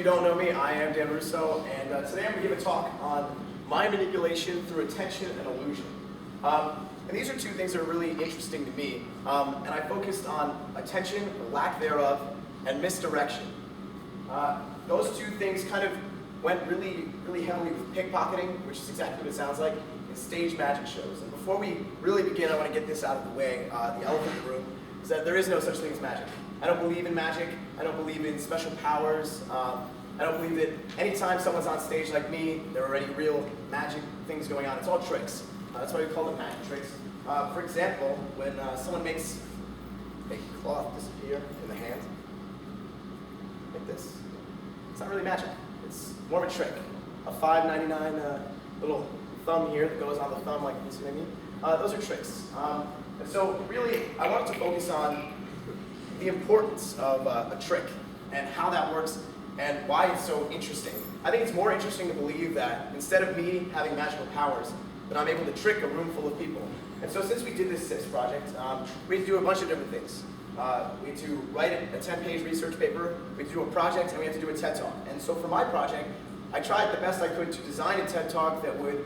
you don't know me, I am Dan Russo, and today I'm going to give a talk on mind manipulation through attention and illusion. And these are two things that are really interesting to me, and I focused on attention, or lack thereof, and misdirection. Those two things kind of went really heavily with pickpocketing, which is exactly what it sounds like, and stage magic shows. And before we really begin, I want to get this out of the way. The elephant in the room is that there is no such thing as magic. I don't believe in magic. I don't believe in special powers. I don't believe that anytime someone's on stage like me, there are any real magic things going on. It's all tricks. That's why we call them magic tricks. For example, when someone makes a cloth disappear in the hand, like this, it's not really magic. It's more of a trick. A $5.99 little thumb here that goes on the thumb like this, you know what I mean? Those are tricks. And so really, I wanted to focus on the importance of a trick and how that works and why it's so interesting. I think it's more interesting to believe that instead of me having magical powers, that I'm able to trick a room full of people. And so since we did this SIP project, we had to do a bunch of different things. We had to write a 10-page research paper, we had to do a project, and we had to do a TED Talk. And so for my project, I tried the best I could to design a TED Talk that would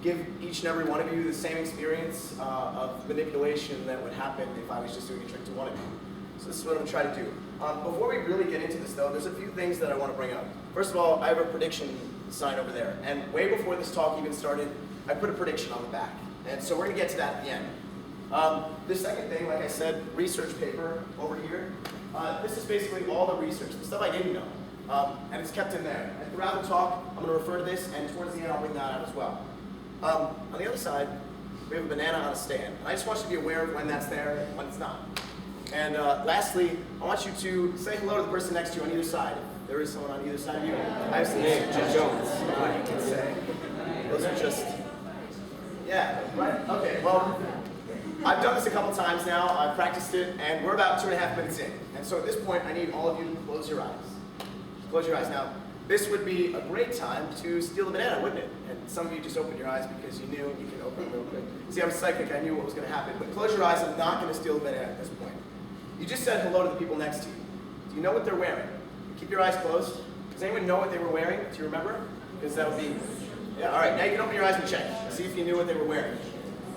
give each and every one of you the same experience of manipulation that would happen if I was just doing a trick to one of you. So this is what I'm trying to do. Before we really get into this though, there's a few things that I want to bring up. First of all, I have a prediction sign over there. And way before this talk even started, I put a prediction on the back. And so we're going to get to that at the end. The second thing, like I said, research paper over here. This is basically all the research, the stuff I didn't know. And it's kept in there. And throughout the talk, I'm going to refer to this, and towards the end, I'll bring that out as well. On the other side, we have a banana on a stand. And I just want you to be aware of when that's there and when it's not. And lastly, I want you to say hello to the person next to you on either side. If there is someone on either side of you, I have some suggestions what you can say. Those are just, yeah, right? Okay, well, I've done this a couple times now. I've practiced it, and we're about 2.5 minutes in. And so at this point, I need all of you to close your eyes. Close your eyes. Now, this would be a great time to steal the banana, wouldn't it? And some of you just opened your eyes because you knew you could open them real quick. See, I'm psychic. I knew what was going to happen. But close your eyes. I'm not going to steal the banana at this point. You just said hello to the people next to you. Do you know what they're wearing? Keep your eyes closed. Does anyone know what they were wearing? Do you remember? Because that would be, yeah, all right. Now you can open your eyes and check. See if you knew what they were wearing.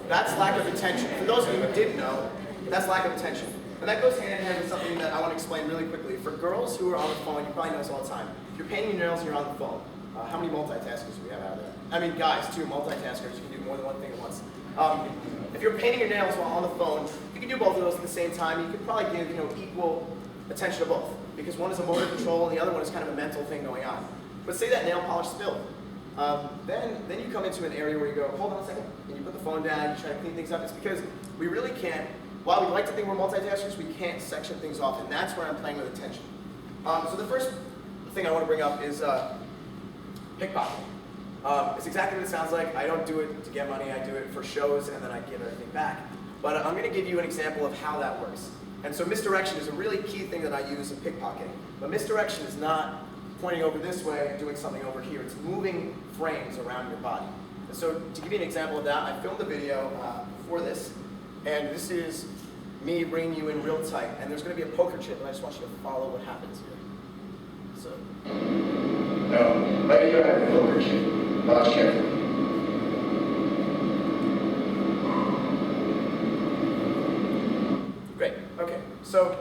That's lack of attention. For those of you who didn't know, that's lack of attention. And that goes hand in hand with something that I want to explain really quickly. For girls who are on the phone, you probably know this all the time. If you're painting your nails and you're on the phone, how many multitaskers do we have out there? I mean, guys, too, multitaskers. You can do more than one thing at once. If you're painting your nails while on the phone, you can do both of those at the same time. You could probably give equal attention to both, because one is a motor control and the other one is kind of a mental thing going on. But say that nail polish spilled. Then you come into an area where you go, hold on a second, and you put the phone down, you try to clean things up. It's because we really can't, while we like to think we're multitaskers, we can't section things off, and that's where I'm playing with attention. So the first thing I want to bring up is pickpocketing. It's exactly what it sounds like. I don't do it to get money, I do it for shows, and then I give everything back. But I'm going to give you an example of how that works. And so misdirection is a really key thing that I use in pickpocketing. But misdirection is not pointing over this way and doing something over here. It's moving frames around your body. And so to give you an example of that, I filmed a video for this, and this is me bringing you in real tight. And there's going to be a poker chip, and I just want you to follow what happens here. So. Now, right here I have a poker chip. Watch carefully. Great. Okay. So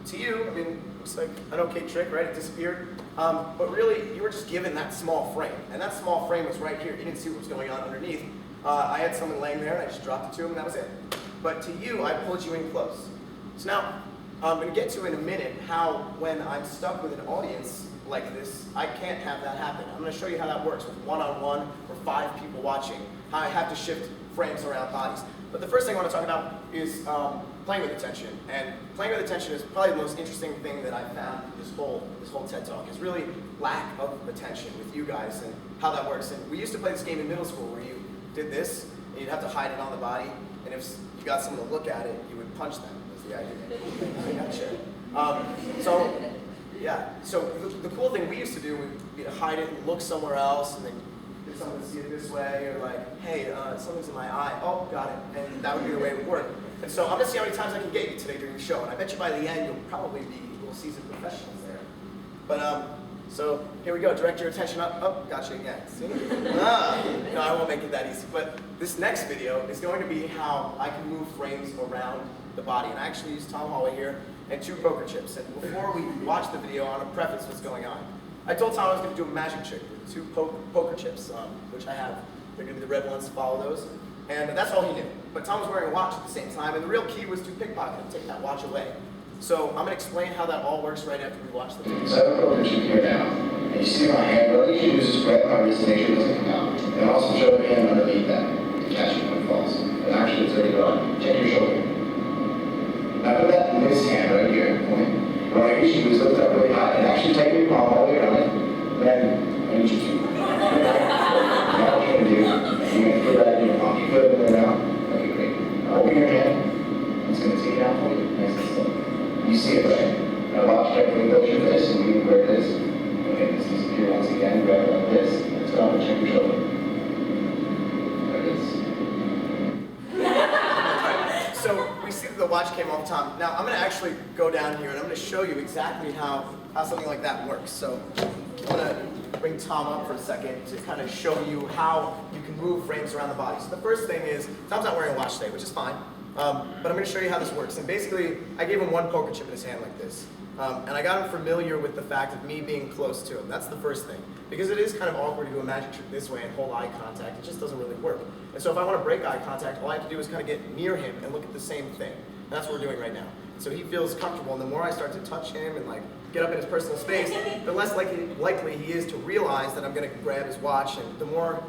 to you, I mean, looks like an okay trick, right? It disappeared. But really, you were just given that small frame. And that small frame was right here. You didn't see what was going on underneath. I had someone laying there, and I just dropped it to him, and that was it. But to you, I pulled you in close. So now, I'm going to get to in a minute how, when I'm stuck with an audience like this, I can't have that happen. I'm going to show you how that works with one-on-one or 5 people watching, how I have to shift frames around bodies. But the first thing I want to talk about is playing with attention. And playing with attention is probably the most interesting thing that I found this whole TED Talk, is really lack of attention with you guys and how that works. And we used to play this game in middle school where you did this, and you'd have to hide it on the body, and if you got someone to look at it, you would punch them, was the idea. Gotcha. So the cool thing we used to do would be to hide it and look somewhere else, and then get someone to see it this way, or like, hey, something's in my eye. Oh, got it. And that would be the way it would work. And so I'm going to see how many times I can get you today during the show, and I bet you by the end you'll probably be little seasoned professionals there. But So here we go, direct your attention up. Oh, gotcha again. See? No, I won't make it that easy. But this next video is going to be how I can move frames around the body. And I actually used Tom Holloway here and 2 poker chips. And before we watch the video, I want to preface what's going on. I told Tom I was going to do a magic trick with 2 poker chips, which I have. They're going to be the red ones, follow those. And that's all he knew. But Tom was wearing a watch at the same time, and the real key was to pickpocket him, take that watch away. So I'm going to explain how that all works right after we watch the video. So I have a poker chip here now, and you see my hand, but I think you use this grab my wrist to make sure it doesn't come out. And also show your hand underneath that to catch it when it falls. And actually it's already gone. Check your shoulder. Now put that in this hand right here, point. What I usually do is lift up really high and actually take your palm all the way around it. Then I need you to. Now what you're going to do, you're going to put that in your palm. You put it in there now. Okay, great. Now open your hand. It's going to take it out for you. Nice and slow. You see it, right? Now watch carefully, build your fist and move where it is. Okay, this disappear once again, grab it like this. Let's go and check your shoulder. There it is. So we see that the watch came off Tom. Now I'm going to actually go down here and I'm going to show you exactly how something like that works. So I'm going to bring Tom up for a second to kind of show you how you can move frames around the body. So the first thing is, Tom's not wearing a watch today, which is fine. But I'm going to show you how this works. And basically, I gave him 1 poker chip in his hand like this. And I got him familiar with the fact of me being close to him. That's the first thing. Because it is kind of awkward to do a magic trick this way and hold eye contact. It just doesn't really work. And so if I want to break eye contact, all I have to do is kind of get near him and look at the same thing. And that's what we're doing right now. So he feels comfortable, and the more I start to touch him and like get up in his personal space, the less likely he is to realize that I'm going to grab his watch. And the more,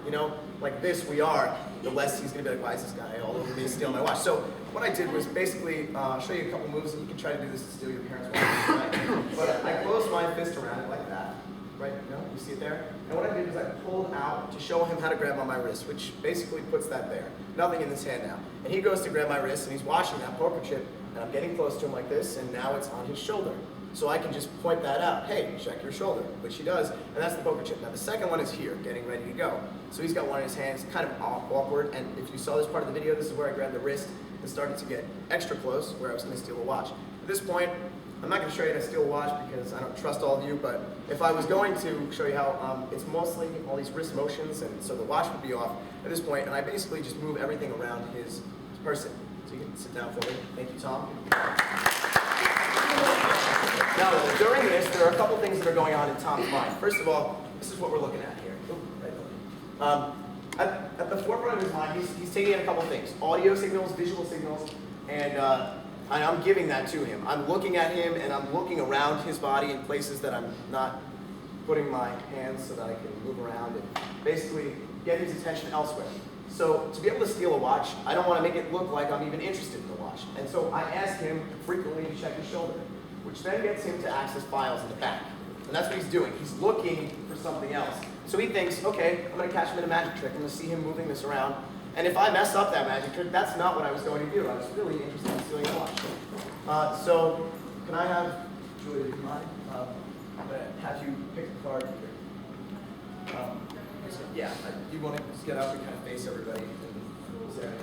like this we are, the less he's going to be like, why is this guy all over me stealing my watch? So what I did was basically show you a couple moves, and you can try to do this to steal your parents' watch. Right? But I closed my fist around it like that. Right? You see it there? And what I did was I pulled out to show him how to grab on my wrist, which basically puts that there. Nothing in this hand now. And he goes to grab my wrist, and he's watching that poker chip, and I'm getting close to him like this, and now it's on his shoulder. So I can just point that out. Hey, check your shoulder, which he does, and that's the poker chip. Now the second one is here, getting ready to go. So he's got one in his hands, kind of awkward, and if you saw this part of the video, this is where I grabbed the wrist and started to get extra close, where I was going to steal a watch. At this point, I'm not going to show you how to steal a watch because I don't trust all of you, but if I was going to show you how it's mostly all these wrist motions, and so the watch would be off at this point, and I basically just move everything around his person. So you can sit down for me. Thank you, Tom. Now, during this, there are a couple things that are going on in Tom's mind. First of all, this is what we're looking at here. At the forefront of his mind, he's taking in a couple things. Audio signals, visual signals, and I'm giving that to him. I'm looking at him, and I'm looking around his body in places that I'm not putting my hands so that I can move around and basically get his attention elsewhere. So to be able to steal a watch, I don't want to make it look like I'm even interested in the watch. And so I ask him frequently to check his shoulder, which then gets him to access files in the back. And that's what he's doing. He's looking for something else. So he thinks, okay, I'm going to catch him in a magic trick. I'm going to see him moving this around. And if I mess up that magic trick, that's not what I was going to do. I was really interested in stealing a watch. So can I have, Julia, do you mind? I'm going to have you pick a card. Yeah, you want to just get up and kind of face everybody.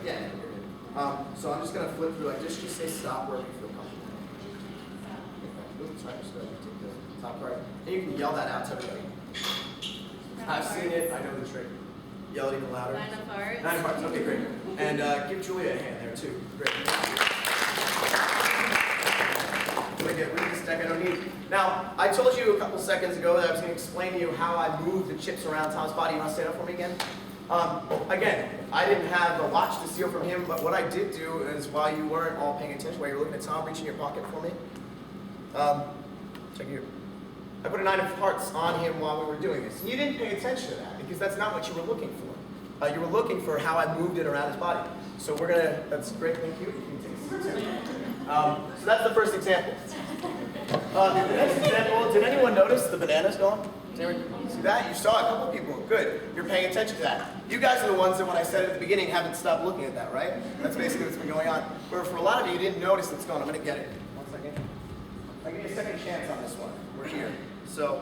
Yeah. So I'm just going to flip through. Just say stop wherever you feel comfortable. Oops, sorry, just going to take the top card. And you can yell that out to everybody. I've seen it. I know the trick. Yell it even louder. 9 of hearts. 9 of hearts. Okay, great. And give Julia a hand there too. Great. I'm going to get rid of this deck I don't need. Now, I told you a couple seconds ago that I was going to explain to you how I move the chips around Tom's body. You want to stand up for me again? Again, I didn't have a watch to steal from him, but what I did do is while you weren't all paying attention, while you were looking at Tom, reach in your pocket for me. Check here. I put a 9 of hearts on him while we were doing this. And you didn't pay attention to that because that's not what you were looking for. You were looking for how I moved it around his body. So we're going to, that's great, thank you. You can take a seat too. So that's the first example. The next example, did anyone notice the banana's gone? Did anyone see that? You saw a couple people. Good. You're paying attention to that. You guys are the ones that when I said it at the beginning haven't stopped looking at that, right? That's basically what's been going on. Where for a lot of you didn't notice it's gone. I'm going to get it. 1 second. I'll give you a second chance on this one. We're here. So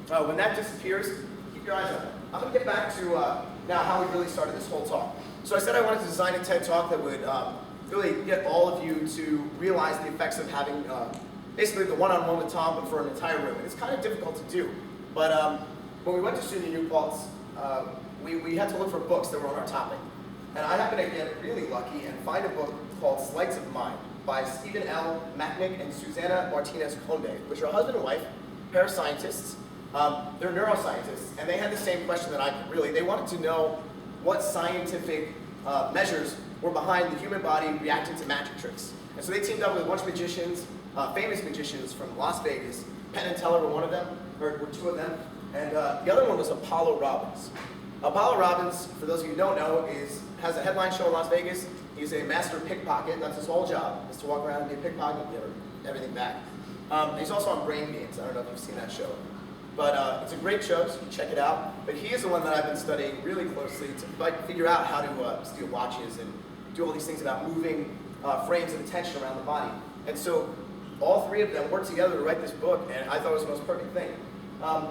when that disappears, keep your eyes on it. I'm going to get back to now how we really started this whole talk. So I said I wanted to design a TED Talk that would really get all of you to realize the effects of having basically the one-on-one with Tom, but for an entire room. And it's kind of difficult to do. But when we went to SUNY New Paltz, we had to look for books that were on our topic. And I happened to get really lucky and find a book called Sleights of Mind by Stephen L. Macknick and Susanna Martinez Conde, which are a husband and wife, pair of scientists. They're neuroscientists, and they had the same question that I did, really. They wanted to know what scientific measures were behind the human body reacting to magic tricks. And so they teamed up with a bunch of magicians, famous magicians from Las Vegas. Penn and Teller were one of them, or were two of them, and the other one was Apollo Robbins. Apollo Robbins, for those of you who don't know, has a headline show in Las Vegas. He's a master pickpocket. That's his whole job, is to walk around and be a pickpocket and give everything back. He's also on Brain Games. I don't know if you've seen that show. But it's a great show, so you can check it out. But he is the one that I've been studying really closely to figure out how to steal watches and do all these things about moving frames of attention around the body. And so all three of them worked together to write this book, and I thought it was the most perfect thing. I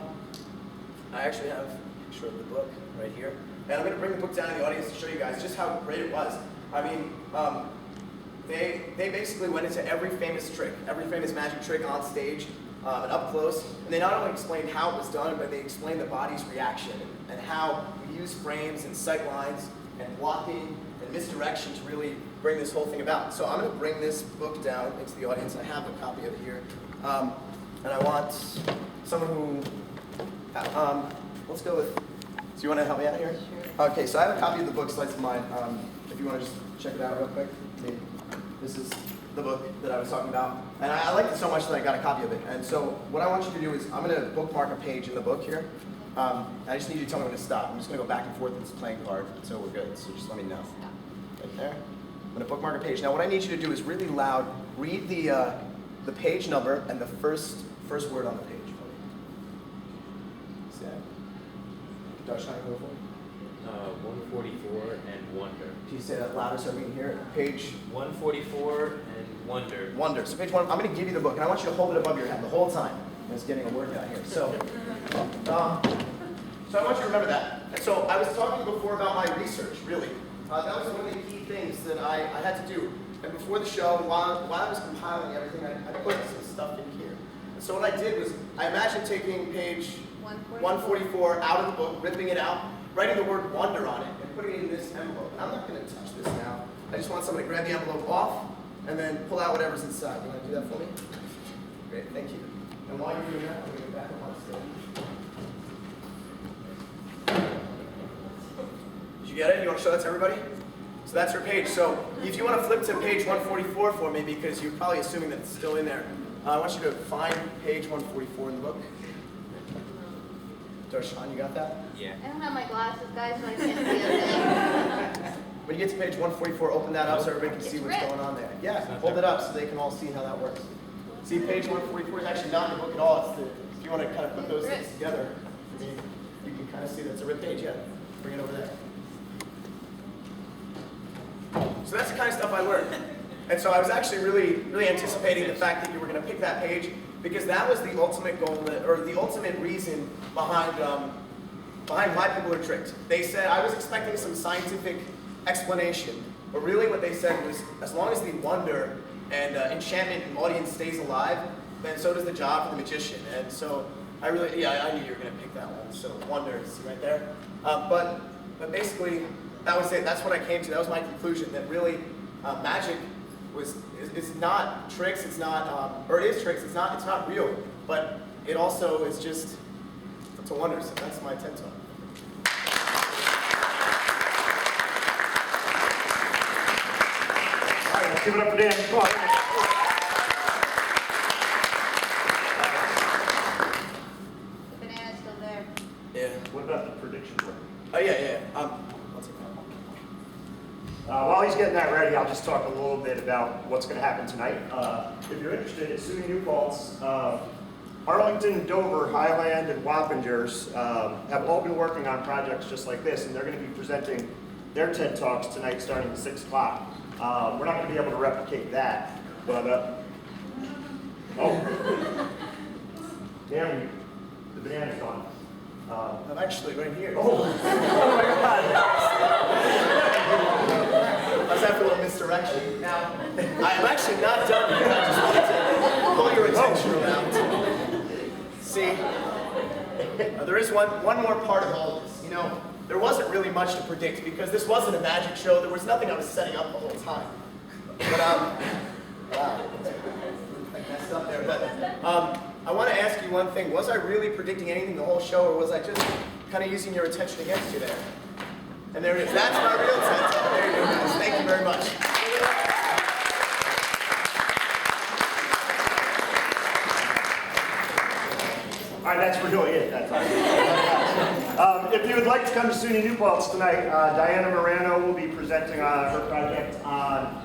actually have a picture of the book right here. And I'm going to bring the book down to the audience to show you guys just how great it was. I mean, they basically went into every famous trick, every famous magic trick on stage and up close. And they not only explained how it was done, but they explained the body's reaction and how we use frames and sight lines and blocking and misdirection to really bring this whole thing about. So I'm going to bring this book down into the audience. I have a copy of it here. And I want someone who, let's go with, so you want to help me out here? Sure. Okay, so I have a copy of the book, Sleights of Mind. If you want to just check it out real quick. This is the book that I was talking about. And I liked it so much that I got a copy of it. And so what I want you to do is, I'm going to bookmark a page in the book here. I just need you to tell me when to stop. I'm just going to go back and forth with this playing card until we're good. So just let me know. Right there. I'm going to bookmark a page. Now what I need you to do is really loud, read the page number and the first word on the page. See that? Darsh, can I go for it? 144 and Wonder. Can you say that louder so we can hear it? Page 144 and Wonder. Wonder. So page 1, I'm going to give you the book, and I want you to hold it above your head the whole time. I was getting a workout here. So I want you to remember that. And so I was talking before about my research, really. That was one of the key things that I had to do. And before the show, while I was compiling everything, I put some stuff in here. And so what I did was, I imagined taking page 144 out of the book, ripping it out, writing the word wonder on it, and putting it in this envelope. And I'm not going to touch this now. I just want someone to grab the envelope off, and then pull out whatever's inside. You want to do that for me? Great, thank you. And while you're doing that, I'm going to go back up on stage. Did you get it? You want to show that to everybody? So that's your page. So if you want to flip to page 144 for me, because you're probably assuming that it's still in there, I want you to find page 144 in the book. Darshan, you got that? Yeah. I don't have my glasses, guys, so I can't see it. When you get to page 144, open that up so everybody can see what's going on there. Yeah, hold it up so they can all see how that works. See, page 144 is actually not in the book at all. It's if you want to kind of put those things together, I mean, you can kind of see that it's a ripped page. Yeah, bring it over there. So that's the kind of stuff I learned. And so I was actually really anticipating the fact that you were going to pick that page, because that was the ultimate goal, or the ultimate reason behind why people are tricked. They said, I was expecting some scientific explanation, but really what they said was, as long as the wonder and enchantment in the audience stays alive, then so does the job for the magician. And so I knew you were going to pick that one. So wonder, see right there. But basically, that was it. That's what I came to. That was my conclusion, that really magic is not tricks. It's not, or it is tricks. It's not real. But it also is just, it's a wonder. So that's my TED Talk. All right, let's give it up for Dan. Come on. The banana's still there. Yeah. What about the prediction board? Oh yeah. I'll take that. While he's getting that ready, I'll just talk a little bit about what's going to happen tonight. If you're interested, at SUNY New Paltz, Arlington, Dover, Highland, and Wappingers have all been working on projects just like this, and they're going to be presenting their TED Talks tonight starting at 6 o'clock. We're not going to be able to replicate that, but, damn, the banana's gone. I'm actually right here. Oh my God. I was after a little misdirection. Now, I am actually not done yet. I just wanted to pull your attention. attention around. See, there is one more part of all of this. You know, there wasn't really much to predict because this wasn't a magic show. There was nothing I was setting up the whole time. But wow, I messed up there. But I want to ask you one thing. Was I really predicting anything the whole show, or was I just kind of using your attention against you there? And there it is. That's my real attention. There you go, guys. Thank you very much. All right, that's really it that time. If you would like to come to SUNY New Paltz tonight, Diana Morano will be presenting her project on